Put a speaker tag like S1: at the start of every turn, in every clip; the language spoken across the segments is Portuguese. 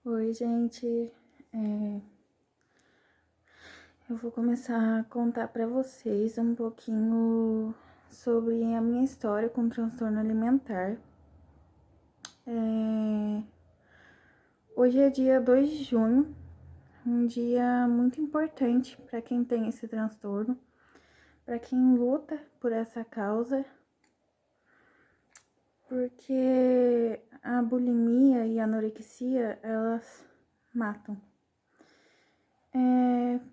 S1: Oi, gente. É, eu vou começar a contar para vocês um pouquinho sobre a minha história com transtorno alimentar. Hoje é dia 2 de junho, um dia muito importante para quem tem esse transtorno, para quem luta por essa causa, porque a bulimia e a anorexia, elas matam.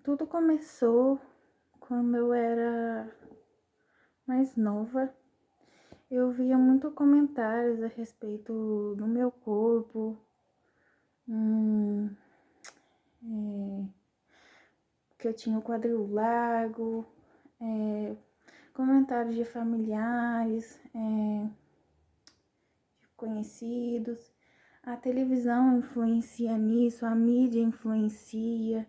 S1: Tudo começou quando eu era mais nova. Eu via muito comentários a respeito do meu corpo, hum, que eu tinha o quadril largo, comentários de familiares, de conhecidos. A televisão influencia nisso, a mídia influencia,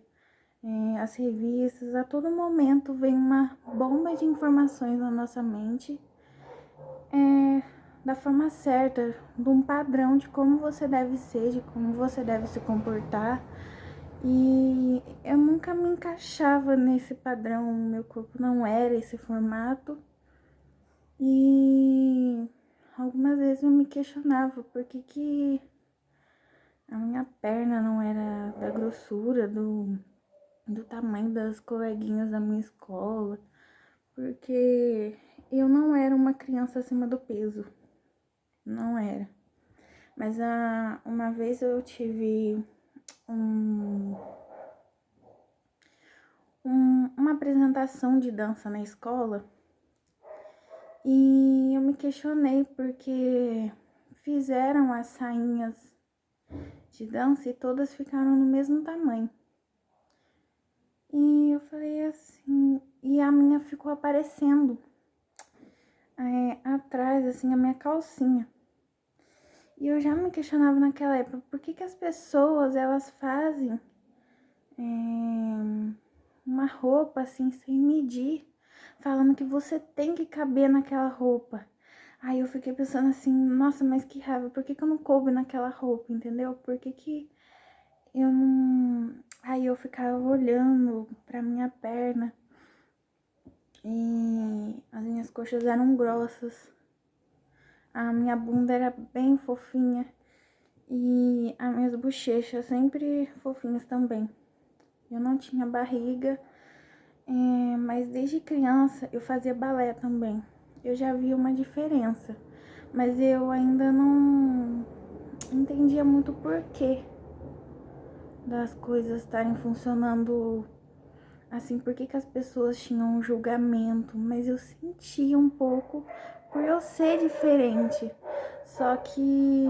S1: as revistas. A todo momento vem uma bomba de informações na nossa mente, da forma certa, de um padrão de como você deve ser, de como você deve se comportar. E eu nunca me encaixava nesse padrão, meu corpo não era esse formato. E algumas vezes eu me questionava por que a minha perna não era da grossura, do tamanho das coleguinhas da minha escola, porque eu não era uma criança acima do peso, não era. Mas uma vez eu tive um, uma apresentação de dança na escola e eu me questionei porque fizeram as sainhas de dança e todas ficaram no mesmo tamanho. E eu falei assim, e a minha ficou aparecendo atrás, assim, a minha calcinha. E eu já me questionava naquela época, por que as pessoas, elas fazem uma roupa assim, sem medir, falando que você tem que caber naquela roupa. Aí eu fiquei pensando assim, nossa, mas que raiva, por que eu não coube naquela roupa, entendeu? Por que eu não... Aí eu ficava olhando pra minha perna e as minhas coxas eram grossas, a minha bunda era bem fofinha e as minhas bochechas sempre fofinhas também. Eu não tinha barriga, mas desde criança eu fazia balé também. Eu já vi uma diferença, mas eu ainda não entendia muito o porquê das coisas estarem funcionando assim, por que as pessoas tinham um julgamento, mas eu sentia um pouco por eu ser diferente. Só que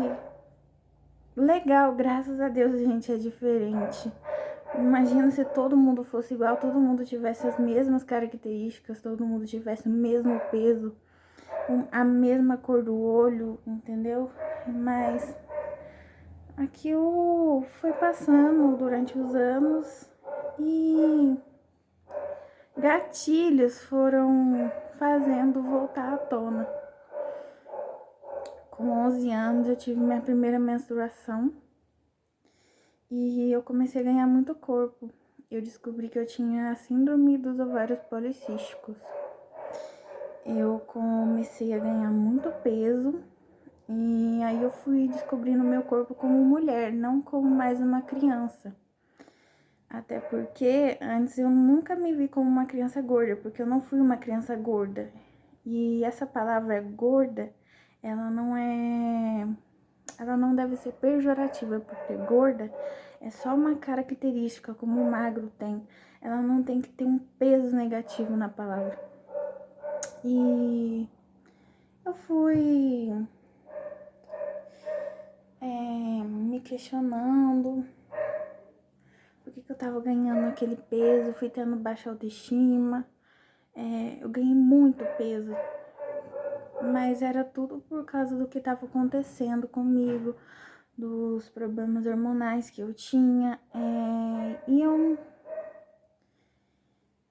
S1: legal, graças a Deus a gente é diferente. Imagina se todo mundo fosse igual, todo mundo tivesse as mesmas características, todo mundo tivesse o mesmo peso, a mesma cor do olho, entendeu? Mas aquilo foi passando durante os anos e gatilhos foram fazendo voltar à tona. Com 11 anos eu tive minha primeira menstruação e eu comecei a ganhar muito corpo. Eu descobri que eu tinha a síndrome dos ovários policísticos. Eu comecei a ganhar muito peso e aí eu fui descobrindo meu corpo como mulher, não como mais uma criança. Até porque antes eu nunca me vi como uma criança gorda, porque eu não fui uma criança gorda. E essa palavra gorda, ela não deve ser pejorativa, porque gorda é só uma característica como o magro tem. Ela não tem que ter um peso negativo na palavra. E eu fui me questionando por que eu tava ganhando aquele peso, fui tendo baixa autoestima. Eu ganhei muito peso, mas era tudo por causa do que estava acontecendo comigo, dos problemas hormonais que eu tinha,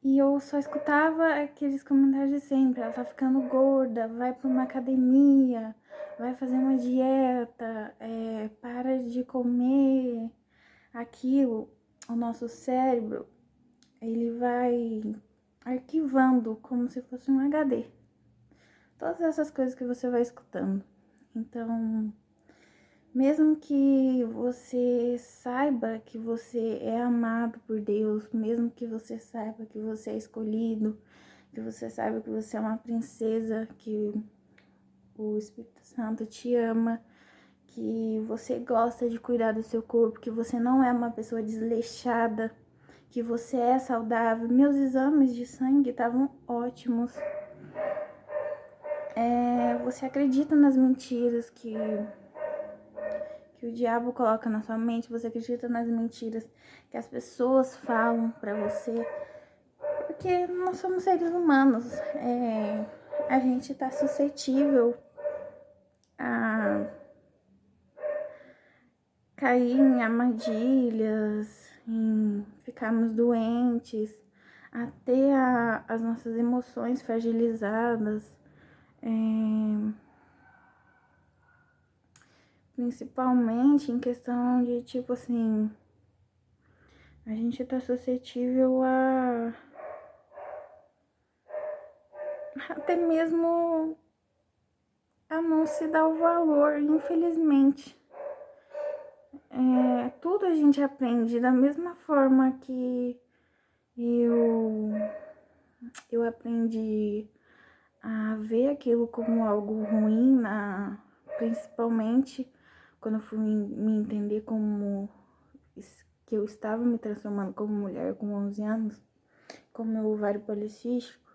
S1: e eu só escutava aqueles comentários de sempre: ela tá ficando gorda, vai pra uma academia, vai fazer uma dieta, para de comer, aquilo, o nosso cérebro, ele vai arquivando como se fosse um HD. Todas essas coisas que você vai escutando. Então, mesmo que você saiba que você é amado por Deus, mesmo que você saiba que você é escolhido, que você saiba que você é uma princesa, que o Espírito Santo te ama, que você gosta de cuidar do seu corpo, que você não é uma pessoa desleixada, que você é saudável. Meus exames de sangue estavam ótimos. Você acredita nas mentiras que o diabo coloca na sua mente, você acredita nas mentiras que as pessoas falam pra você, porque nós somos seres humanos, a gente tá suscetível a cair em armadilhas, em ficarmos doentes, a ter as nossas emoções fragilizadas, principalmente em questão de, tipo assim, a gente tá suscetível a até mesmo a não se dar o valor, infelizmente. Tudo a gente aprende da mesma forma que eu aprendi a ver aquilo como algo ruim, principalmente quando eu fui me entender como que eu estava me transformando como mulher com 11 anos, com meu ovário policístico.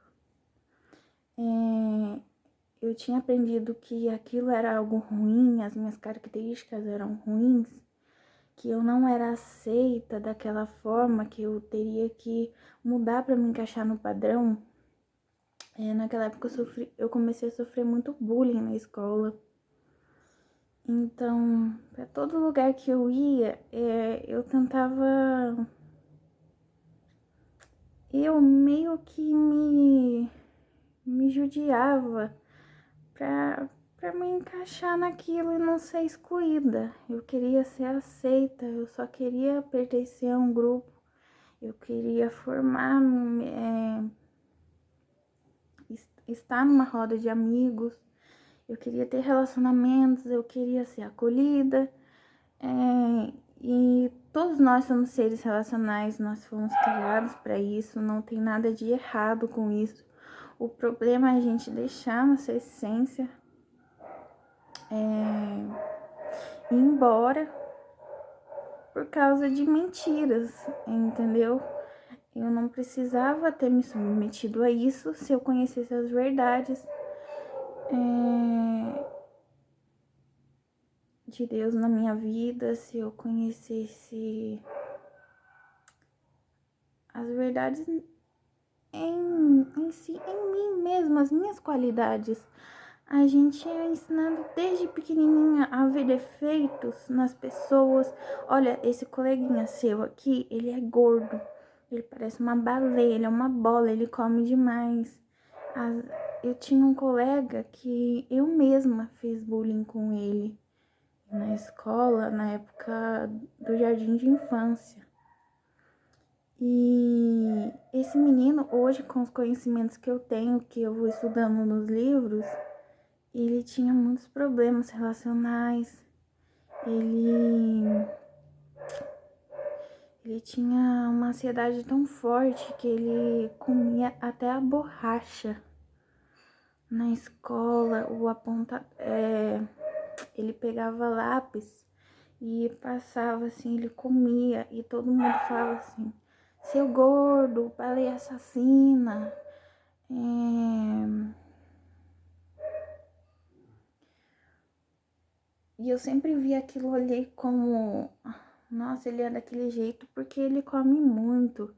S1: Eu tinha aprendido que aquilo era algo ruim, as minhas características eram ruins, que eu não era aceita daquela forma, que eu teria que mudar para me encaixar no padrão. Naquela época eu comecei a sofrer muito bullying na escola. Então, para todo lugar que eu ia, eu tentava... Eu meio que me judiava pra me encaixar naquilo e não ser excluída. Eu queria ser aceita, eu só queria pertencer a um grupo, eu queria formar, estar numa roda de amigos, eu queria ter relacionamentos, eu queria ser acolhida. E todos nós somos seres relacionais, nós fomos criados para isso, não tem nada de errado com isso. O problema é a gente deixar nossa essência ir embora por causa de mentiras, entendeu? Eu não precisava ter me submetido a isso se eu conhecesse as verdades de Deus na minha vida, se eu conhecesse as verdades em si, em mim mesma, as minhas qualidades. A gente é ensinado desde pequenininha a ver defeitos nas pessoas. Olha, esse coleguinha seu aqui, ele é gordo, ele parece uma baleia, ele é uma bola, ele come demais. Eu tinha um colega que eu mesma fiz bullying com ele na escola, na época do jardim de infância. E esse menino, hoje, com os conhecimentos que eu tenho, que eu vou estudando nos livros, ele tinha muitos problemas relacionais. Ele tinha uma ansiedade tão forte que ele comia até a borracha na escola. Ele pegava lápis e passava assim, ele comia, e todo mundo falava assim: seu gordo, baleia assassina. E eu sempre vi aquilo ali como, nossa, ele é daquele jeito porque ele come muito.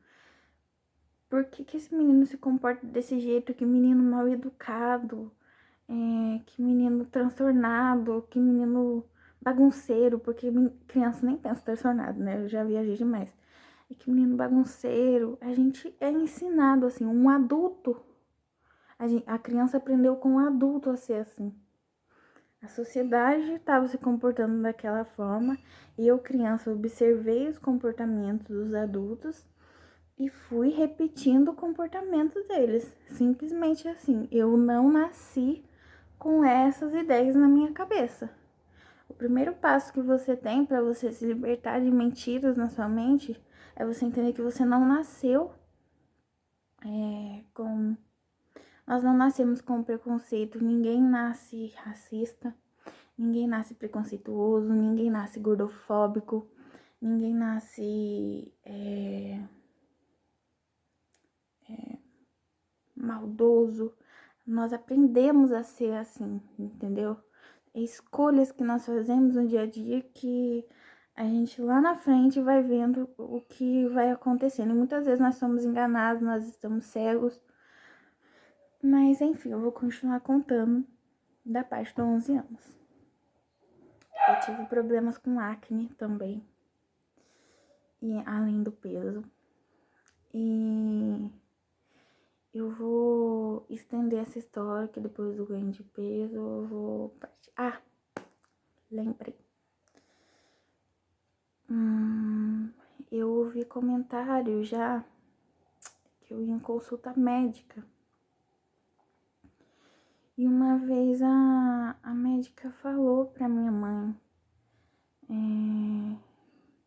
S1: Por que esse menino se comporta desse jeito? Que menino mal educado, que menino transtornado, que menino bagunceiro, porque criança nem pensa transtornado, né? Eu já viajei demais. E que menino bagunceiro. A gente é ensinado assim, um adulto. A criança aprendeu com um adulto a ser assim. A sociedade estava se comportando daquela forma. Eu, criança, observei os comportamentos dos adultos e fui repetindo o comportamento deles. Simplesmente assim. Eu não nasci com essas ideias na minha cabeça. O primeiro passo que você tem para você se libertar de mentiras na sua mente é você entender que você não nasceu com. Nós não nascemos com preconceito. Ninguém nasce racista. Ninguém nasce preconceituoso, ninguém nasce gordofóbico, ninguém nasce maldoso. Nós aprendemos a ser assim, entendeu? Escolhas que nós fazemos no dia a dia que a gente lá na frente vai vendo o que vai acontecendo. E muitas vezes nós somos enganados, nós estamos cegos. Mas enfim, eu vou continuar contando da parte dos 11 anos. Eu tive problemas com acne também. E além do peso. E eu vou estender essa história que depois do ganho de peso eu vou partir. Ah, lembrei. Eu ouvi comentário já que eu ia em consulta médica. E uma vez a médica falou pra minha mãe.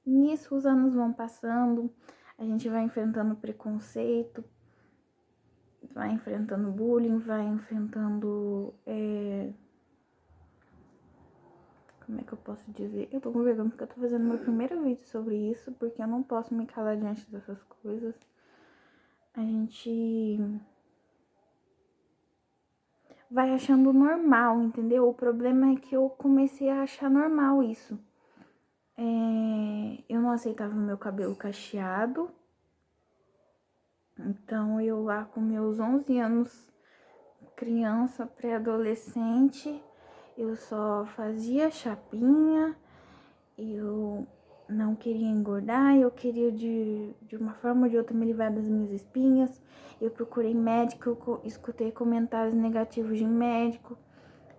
S1: Nisso os anos vão passando, a gente vai enfrentando preconceito, vai enfrentando bullying, vai enfrentando... Como é que eu posso dizer? Eu tô com vergonha porque eu tô fazendo meu primeiro vídeo sobre isso, porque eu não posso me calar diante dessas coisas. A gente vai achando normal, entendeu? O problema é que eu comecei a achar normal isso. Eu não aceitava o meu cabelo cacheado. Então, eu lá com meus 11 anos, criança, pré-adolescente, eu só fazia chapinha, eu não queria engordar, eu queria de uma forma ou de outra me livrar das minhas espinhas. Eu procurei médico, eu escutei comentários negativos de médico,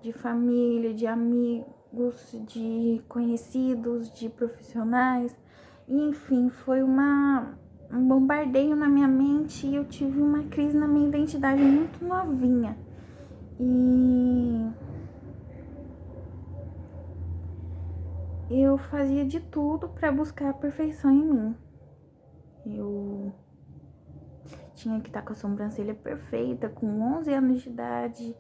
S1: de família, de amigos, de conhecidos, de profissionais. Enfim, foi um bombardeio na minha mente e eu tive uma crise na minha identidade muito novinha. E eu fazia de tudo para buscar a perfeição em mim. Eu tinha que estar com a sobrancelha perfeita, com 11 anos de idade,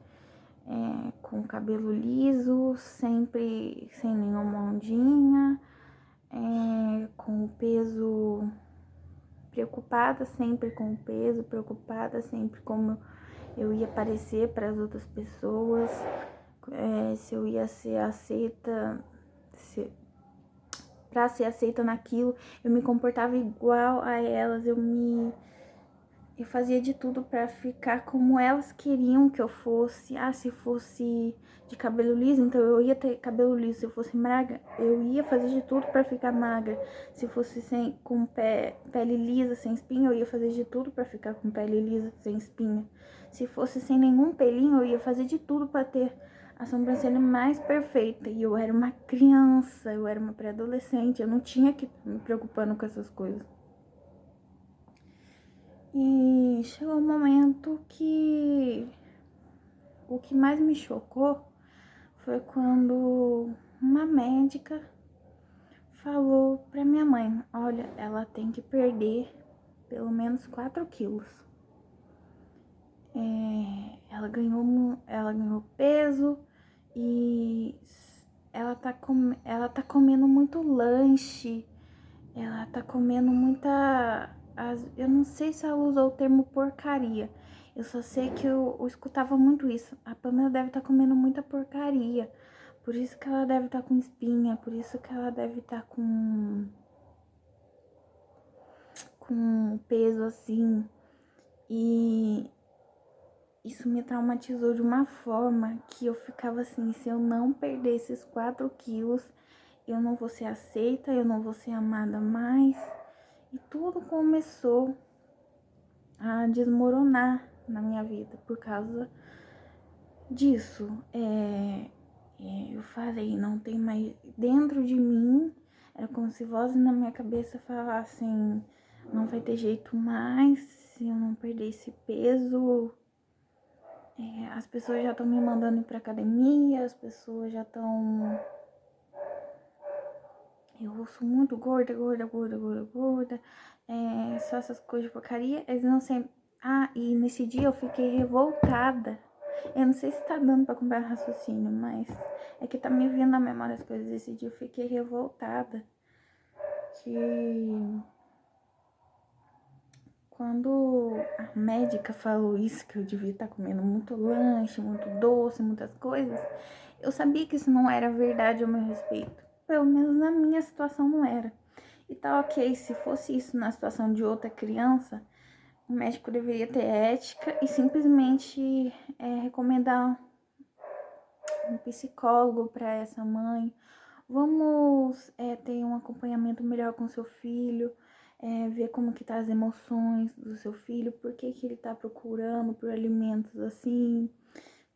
S1: com o cabelo liso, sempre sem nenhuma ondinha, com o peso, preocupada sempre com o peso, preocupada sempre como eu ia parecer para as outras pessoas, se eu ia ser aceita, para ser aceita naquilo, eu me comportava igual a elas, eu fazia de tudo para ficar como elas queriam que eu fosse. Ah, se fosse de cabelo liso, então eu ia ter cabelo liso. Se eu fosse magra, eu ia fazer de tudo para ficar magra. Se fosse com pele lisa, sem espinha, eu ia fazer de tudo para ficar com pele lisa, sem espinha. Se fosse sem nenhum pelinho, eu ia fazer de tudo para ter a sobrancelha mais perfeita. E eu era uma criança, eu era uma pré-adolescente, eu não tinha que me preocupando com essas coisas. E chegou um momento que o que mais me chocou foi quando uma médica falou pra minha mãe: olha, ela tem que perder pelo menos 4 quilos. Ela ganhou peso e ela tá comendo muito lanche, ela tá comendo muita... Eu não sei se ela usou o termo porcaria. Eu só sei que eu escutava muito isso. A Pamela deve estar comendo muita porcaria. Por isso que ela deve estar com espinha. Por isso que ela deve estar com peso assim. E isso me traumatizou de uma forma que eu ficava assim: se eu não perder esses 4 quilos, eu não vou ser aceita, eu não vou ser amada mais. E tudo começou a desmoronar na minha vida por causa disso. Eu falei, não tem mais... Dentro de mim, era como se vozes na minha cabeça falassem, não vai ter jeito mais, se eu não perder esse peso. As pessoas já estão me mandando ir pra academia, as pessoas já estão... Eu sou muito gorda, gorda, gorda, gorda, gorda. Só essas coisas de porcaria. Eles não sei... E nesse dia eu fiquei revoltada. Eu não sei se tá dando pra comprar raciocínio, mas é que tá me vindo na memória as coisas desse dia. Eu fiquei revoltada. Que quando a médica falou isso, que eu devia estar comendo muito lanche, muito doce, muitas coisas, eu sabia que isso não era verdade ao meu respeito. Pelo menos na minha situação não era. E tá ok, se fosse isso na situação de outra criança, o médico deveria ter ética e simplesmente recomendar um psicólogo para essa mãe. Vamos ter um acompanhamento melhor com seu filho, ver como que tá as emoções do seu filho, por que que ele tá procurando por alimentos assim,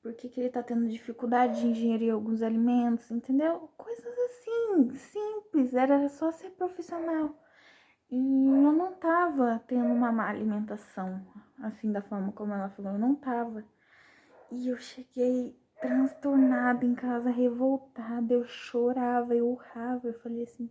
S1: por que que ele tá tendo dificuldade de ingerir alguns alimentos, entendeu? Coisas assim, simples, era só ser profissional. E eu não tava tendo uma má alimentação, assim, da forma como ela falou, eu não tava. E eu cheguei transtornada em casa, revoltada, eu chorava, eu urrava, eu falei assim,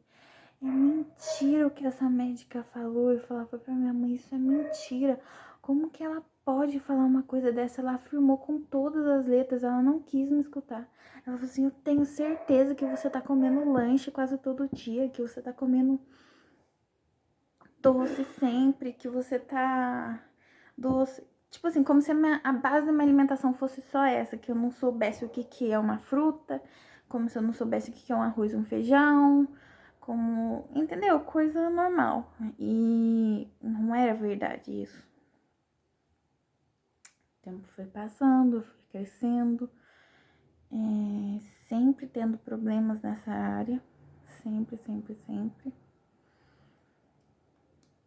S1: é mentira o que essa médica falou. Eu falava pra minha mãe, isso é mentira. Como que ela pode falar uma coisa dessa? Ela afirmou com todas as letras, ela não quis me escutar. Ela falou assim, eu tenho certeza que você tá comendo lanche quase todo dia, que você tá comendo doce sempre, que você tá doce. Tipo assim, como se a base da minha alimentação fosse só essa, que eu não soubesse o que que é uma fruta, como se eu não soubesse o que que é um arroz e um feijão, como, entendeu? Coisa normal. E não era verdade isso. O tempo foi passando, eu fui crescendo, sempre tendo problemas nessa área, sempre, sempre, sempre.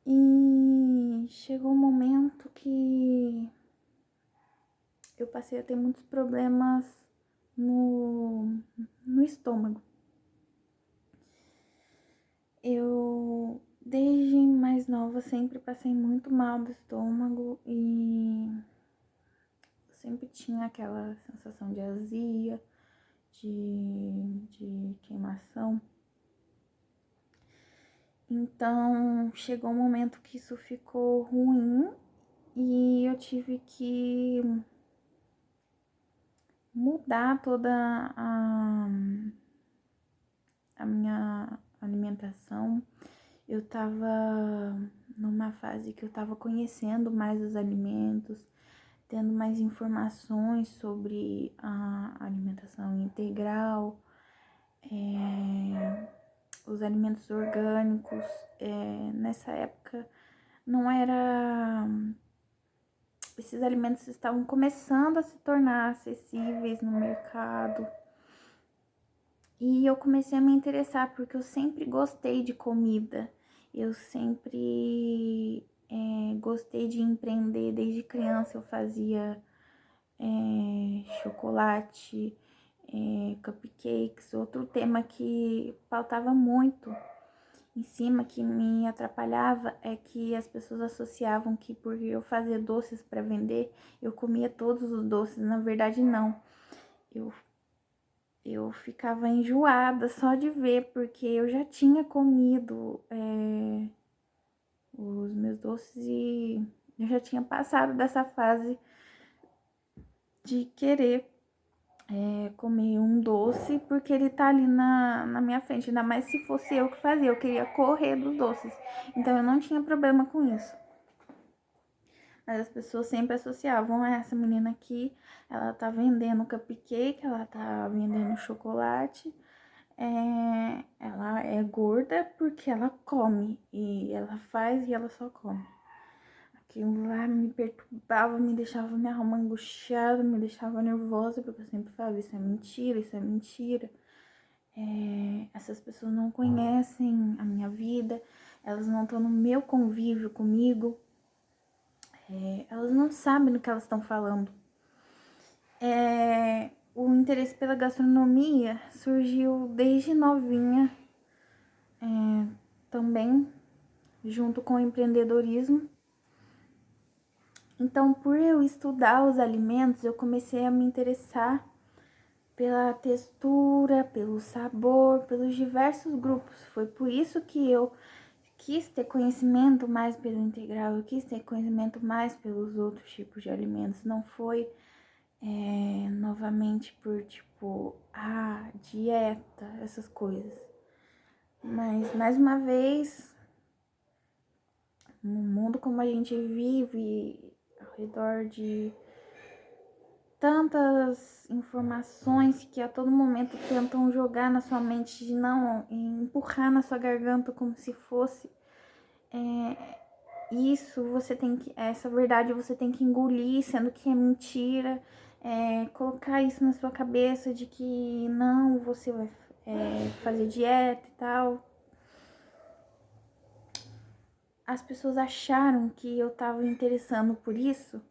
S1: E chegou um momento que eu passei a ter muitos problemas no estômago. Eu, desde mais nova, sempre passei muito mal do estômago e sempre tinha aquela sensação de azia, de queimação. Então, chegou um momento que isso ficou ruim e eu tive que mudar toda a minha alimentação. Eu tava numa fase que eu tava conhecendo mais os alimentos, tendo mais informações sobre a alimentação integral, os alimentos orgânicos. Nessa época não era... Esses alimentos estavam começando a se tornar acessíveis no mercado. E eu comecei a me interessar porque eu sempre gostei de comida. Eu sempre gostei de empreender. Desde criança eu fazia chocolate, cupcakes. Outro tema que pautava muito em cima, que me atrapalhava, é que as pessoas associavam que por eu fazer doces para vender, eu comia todos os doces. Na verdade, não. Eu ficava enjoada só de ver, porque eu já tinha comido os meus doces e eu já tinha passado dessa fase de querer comer um doce porque ele tá ali na minha frente. Ainda mais se fosse eu que fazia, eu queria correr dos doces. Então eu não tinha problema com isso. Mas as pessoas sempre associavam essa menina aqui, ela tá vendendo cupcake, ela tá vendendo chocolate. Ela é gorda porque ela come, e ela faz e ela só come. Aquilo lá me perturbava, me deixava minha alma angustiada, me deixava nervosa, porque eu sempre falava, isso é mentira, isso é mentira. Essas pessoas não conhecem a minha vida, elas não estão no meu convívio comigo, elas não sabem do que elas estão falando. o interesse pela gastronomia surgiu desde novinha, também, junto com o empreendedorismo. Então, por eu estudar os alimentos, eu comecei a me interessar pela textura, pelo sabor, pelos diversos grupos. Foi por isso que eu quis ter conhecimento mais pelo integral, eu quis ter conhecimento mais pelos outros tipos de alimentos. Não foi novamente por tipo, dieta, essas coisas. Mas, mais uma vez, no mundo como a gente vive, ao redor de tantas informações que a todo momento tentam jogar na sua mente, de não empurrar na sua garganta como se fosse isso, você tem que, essa verdade você tem que engolir, sendo que é mentira, colocar isso na sua cabeça de que não, você vai fazer dieta e tal. As pessoas acharam que eu tava interessando por isso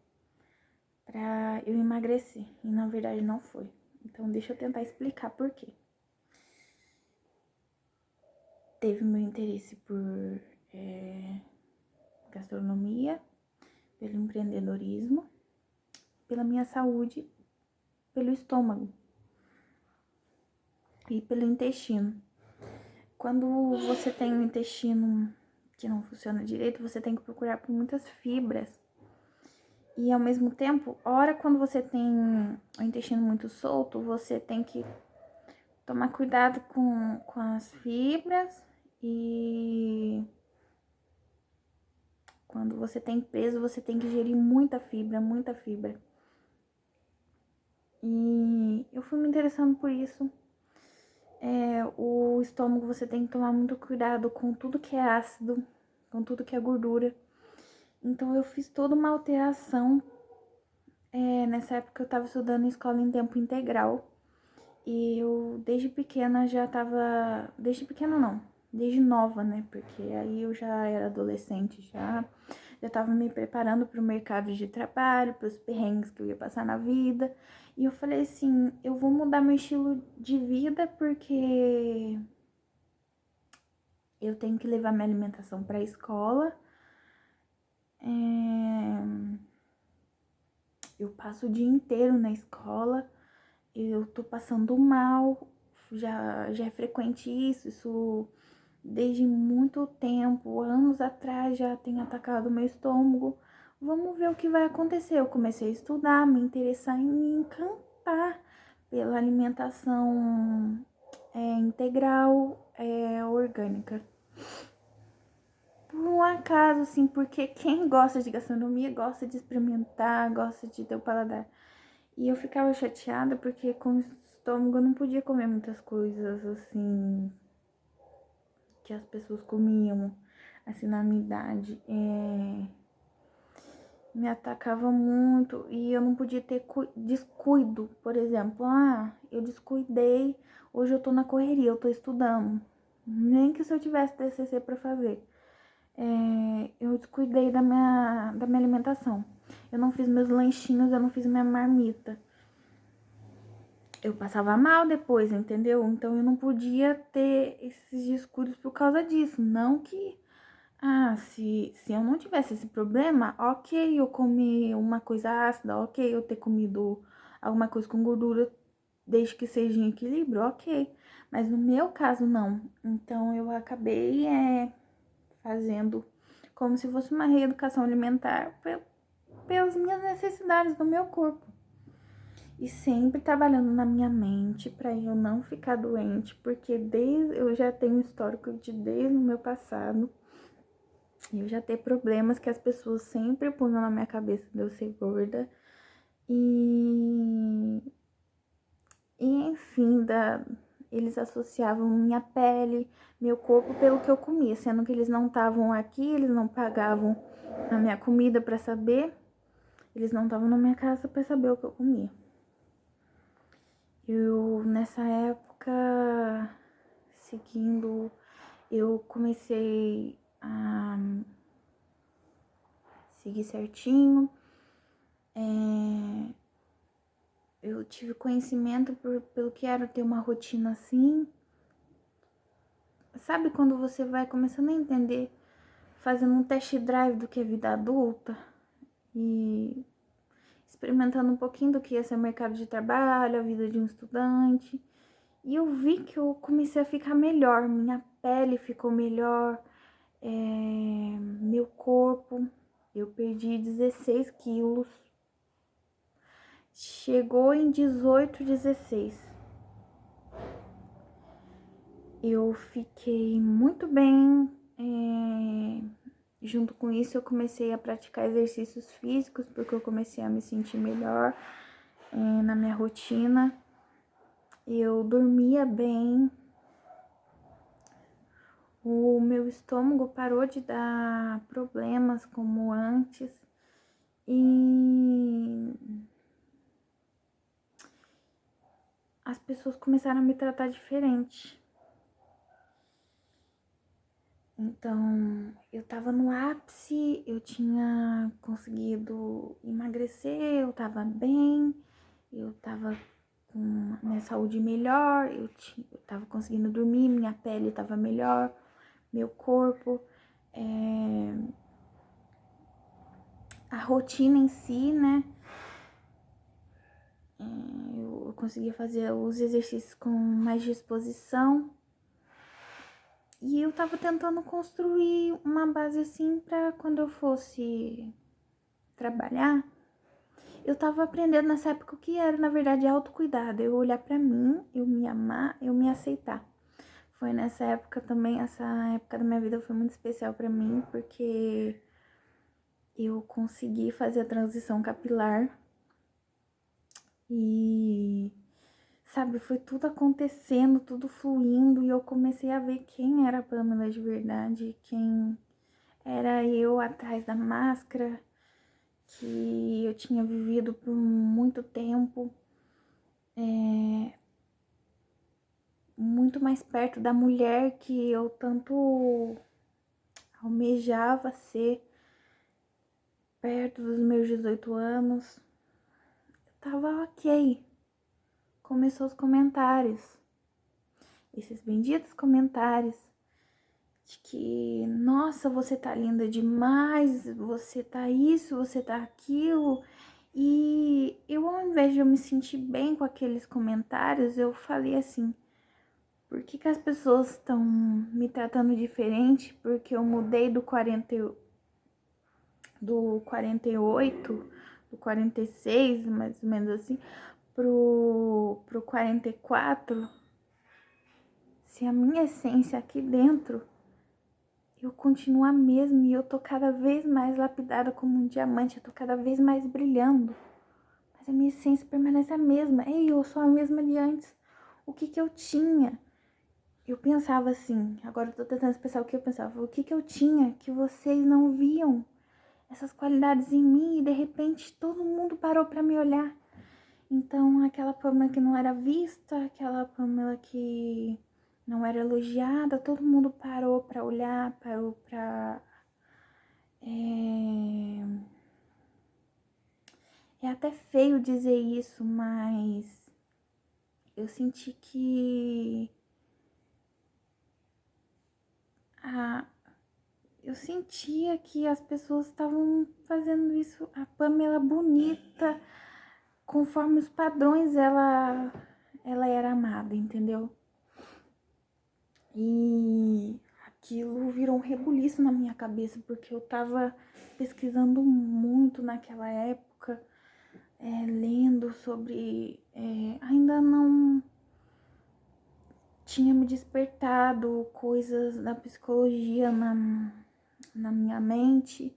S1: pra eu emagrecer, e na verdade não foi. Então deixa eu tentar explicar por quê. Teve meu interesse por gastronomia, pelo empreendedorismo, pela minha saúde, pelo estômago e pelo intestino. Quando você tem um intestino que não funciona direito, você tem que procurar por muitas fibras. E ao mesmo tempo, ora quando você tem o intestino muito solto, você tem que tomar cuidado com as fibras. E quando você tem peso, você tem que ingerir muita fibra, muita fibra. E eu fui me interessando por isso. O estômago você tem que tomar muito cuidado com tudo que é ácido, com tudo que é gordura. Então eu fiz toda uma alteração. Nessa época eu tava estudando em escola em tempo integral. E eu desde pequena já tava. Desde pequena não, desde nova, né? Porque aí eu já era adolescente, já tava me preparando para o mercado de trabalho, para os perrengues que eu ia passar na vida. E eu falei assim, eu vou mudar meu estilo de vida porque eu tenho que levar minha alimentação para a escola. Eu passo o dia inteiro na escola, eu tô passando mal, já é frequente isso desde muito tempo, anos atrás já tem atacado o meu estômago. Vamos ver o que vai acontecer. Eu comecei a estudar, me interessar e me encantar pela alimentação integral, orgânica. Por um acaso, assim, porque quem gosta de gastronomia gosta de experimentar, gosta de ter o paladar. E eu ficava chateada porque com o estômago eu não podia comer muitas coisas, assim, que as pessoas comiam, assim, na minha idade. Me atacava muito e eu não podia ter descuido, por exemplo. Eu descuidei, hoje eu tô na correria, eu tô estudando. Nem que se eu tivesse TCC pra fazer. Eu descuidei da minha alimentação. Eu não fiz meus lanchinhos, eu não fiz minha marmita. Eu passava mal depois, entendeu? Então eu não podia ter esses descuidos por causa disso. Não que, se eu não tivesse esse problema, ok, eu comer uma coisa ácida, ok, eu ter comido alguma coisa com gordura, desde que seja em equilíbrio, ok. Mas no meu caso, não. Então eu acabei fazendo como se fosse uma reeducação alimentar pelas minhas necessidades do meu corpo. E sempre trabalhando na minha mente para eu não ficar doente, porque eu já tenho um histórico desde o meu passado. Eu já tenho problemas que as pessoas sempre punham na minha cabeça de eu ser gorda. E enfim, eles associavam minha pele, meu corpo pelo que eu comia, sendo que eles não estavam aqui, eles não pagavam a minha comida para saber, eles não estavam na minha casa para saber o que eu comia. Eu, nessa época, eu comecei a seguir certinho. eu tive conhecimento pelo que era ter uma rotina assim. Sabe quando você vai começando a entender, fazendo um test drive do que é vida adulta e experimentando um pouquinho do que ia ser o mercado de trabalho, a vida de um estudante. E eu vi que eu comecei a ficar melhor, minha pele ficou melhor, meu corpo, eu perdi 16 quilos, chegou em 18, 16. Eu fiquei muito bem, junto com isso eu comecei a praticar exercícios físicos, porque eu comecei a me sentir melhor na minha rotina. Eu dormia bem, o meu estômago parou de dar problemas como antes e as pessoas começaram a me tratar diferente. Então, eu tava no ápice, eu tinha conseguido emagrecer, eu tava bem, eu tava com minha saúde melhor, eu tava conseguindo dormir, minha pele tava melhor, meu corpo, a rotina em si, né? Eu conseguia fazer os exercícios com mais disposição. E eu tava tentando construir uma base assim pra quando eu fosse trabalhar. Eu tava aprendendo nessa época o que era, na verdade, autocuidado. Eu olhar pra mim, eu me amar, eu me aceitar. Foi nessa época também, essa época da minha vida foi muito especial pra mim, porque eu consegui fazer a transição capilar. E, sabe, foi tudo acontecendo, tudo fluindo, e eu comecei a ver quem era a Pamela de verdade, quem era eu atrás da máscara, que eu tinha vivido por muito tempo, muito mais perto da mulher que eu tanto almejava ser, perto dos meus 18 anos. Eu tava ok. Começou os comentários, esses benditos comentários de que, nossa, você tá linda demais, você tá isso, você tá aquilo. E eu, ao invés de eu me sentir bem com aqueles comentários, eu falei assim, por que que as pessoas estão me tratando diferente? Porque eu mudei do 48, do 46, mais ou menos assim, pro 44. Se a minha essência aqui dentro, eu continuo a mesma e eu tô cada vez mais lapidada como um diamante, eu tô cada vez mais brilhando. Mas a minha essência permanece a mesma. Ei, eu sou a mesma de antes. O que que eu tinha? Eu pensava assim, agora eu tô tentando pensar o que eu pensava. O que que eu tinha que vocês não viam? Essas qualidades em mim e de repente todo mundo parou pra me olhar. Então aquela Pamela que não era vista, aquela Pamela que não era elogiada, todo mundo parou pra olhar, parou pra... É até feio dizer isso, mas eu senti que eu sentia que as pessoas estavam fazendo isso, a Pamela bonita, conforme os padrões ela era amada, entendeu? E aquilo virou um rebuliço na minha cabeça, porque eu tava pesquisando muito naquela época, lendo sobre... ainda não tinha me despertado coisas da psicologia na minha mente.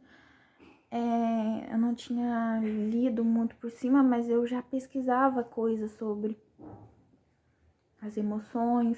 S1: Eu não tinha lido muito por cima, mas eu já pesquisava coisas sobre as emoções,